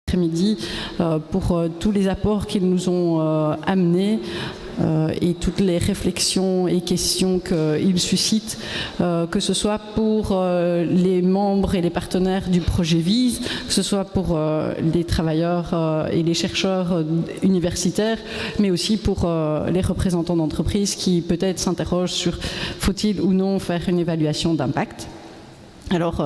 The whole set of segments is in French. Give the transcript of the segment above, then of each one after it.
après-midi pour tous les apports qu'ils nous ont amenés et toutes les réflexions et questions qu'ils suscitent, que ce soit pour les membres et les partenaires du projet VISE, que ce soit pour les travailleurs et les chercheurs universitaires, mais aussi pour les représentants d'entreprises qui peut-être s'interrogent sur faut-il ou non faire une évaluation d'impact. Alors,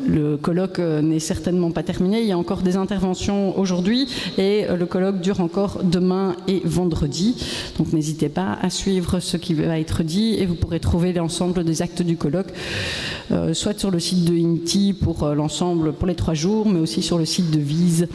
le colloque n'est certainement pas terminé, il y a encore des interventions aujourd'hui et le colloque dure encore demain et vendredi. Donc n'hésitez pas à suivre ce qui va être dit et vous pourrez trouver l'ensemble des actes du colloque, soit sur le site de INTI pour l'ensemble pour les 3 jours, mais aussi sur le site de VISE.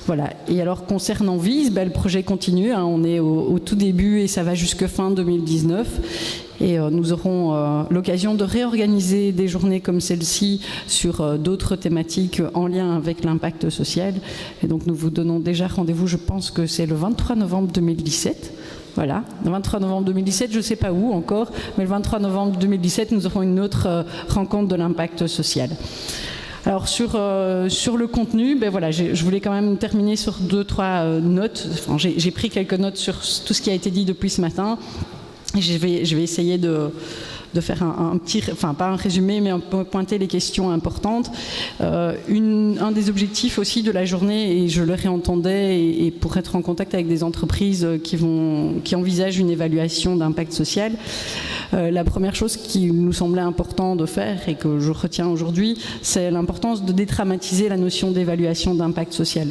Voilà. Et alors concernant VISE, le projet continue, on est au tout début et ça va jusque fin 2019. Et nous aurons l'occasion de réorganiser des journées comme celle-ci sur d'autres thématiques en lien avec l'impact social. Et donc nous vous donnons déjà rendez-vous, je pense que c'est le 23 novembre 2017. Voilà, le 23 novembre 2017, je ne sais pas où encore, mais le 23 novembre 2017, nous aurons une autre rencontre de l'impact social. Alors sur le contenu, voilà, je voulais quand même terminer sur 2-3 notes. Enfin, j'ai pris quelques notes sur tout ce qui a été dit depuis ce matin. Je vais essayer de faire un petit, enfin pas un résumé, mais un peu pointer les questions importantes. Un des objectifs aussi de la journée, et je le réentendais, et pour être en contact avec des entreprises qui envisagent une évaluation d'impact social, la première chose qui nous semblait important de faire et que je retiens aujourd'hui, c'est l'importance de dédramatiser la notion d'évaluation d'impact social.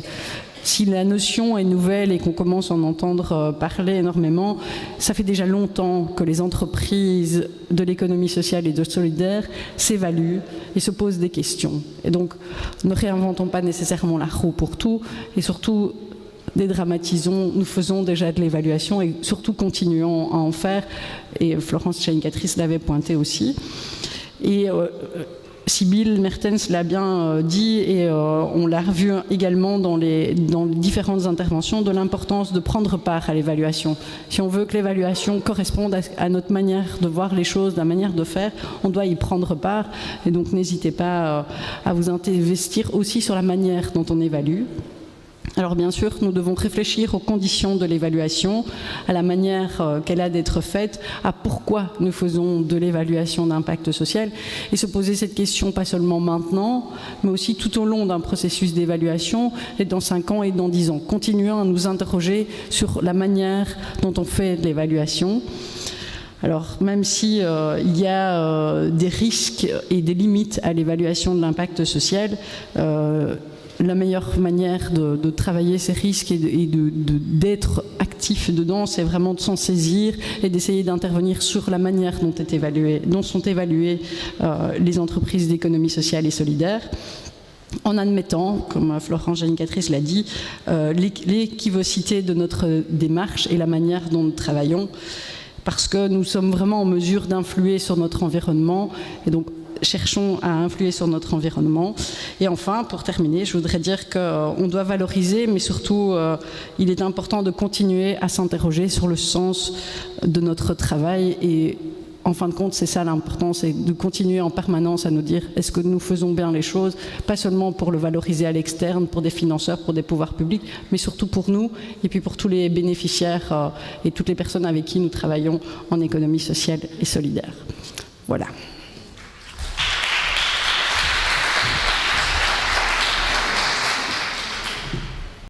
Si la notion est nouvelle et qu'on commence à en entendre parler énormément, ça fait déjà longtemps que les entreprises de l'économie sociale et de solidaire s'évaluent et se posent des questions. Et donc, ne réinventons pas nécessairement la roue pour tout et surtout dédramatisons, nous faisons déjà de l'évaluation et surtout continuons à en faire. Et Florence Chaïncatrice l'avait pointé aussi. Et Sybille Mertens l'a bien dit et on l'a revu également dans les différentes interventions de l'importance de prendre part à l'évaluation. Si on veut que l'évaluation corresponde à notre manière de voir les choses, la manière de faire, on doit y prendre part et donc n'hésitez pas à vous investir aussi sur la manière dont on évalue. Alors bien sûr, nous devons réfléchir aux conditions de l'évaluation, à la manière qu'elle a d'être faite, à pourquoi nous faisons de l'évaluation d'impact social et se poser cette question pas seulement maintenant, mais aussi tout au long d'un processus d'évaluation et dans 5 ans et dans 10 ans. Continuons à nous interroger sur la manière dont on fait de l'évaluation. Alors, même si il y a des risques et des limites à l'évaluation de l'impact social, la meilleure manière de travailler ces risques et d'être actif dedans, c'est vraiment de s'en saisir et d'essayer d'intervenir sur la manière dont sont évaluées les entreprises d'économie sociale et solidaire, en admettant, comme Florence Chaïncatrice l'a dit, l'équivocité de notre démarche et la manière dont nous travaillons, parce que nous sommes vraiment en mesure d'influer sur notre environnement et donc cherchons à influer sur notre environnement. Et enfin, pour terminer, je voudrais dire qu'on doit valoriser, mais surtout, il est important de continuer à s'interroger sur le sens de notre travail. Et en fin de compte, c'est ça l'important, c'est de continuer en permanence à nous dire est-ce que nous faisons bien les choses, pas seulement pour le valoriser à l'externe, pour des financeurs, pour des pouvoirs publics, mais surtout pour nous et puis pour tous les bénéficiaires et toutes les personnes avec qui nous travaillons en économie sociale et solidaire. Voilà.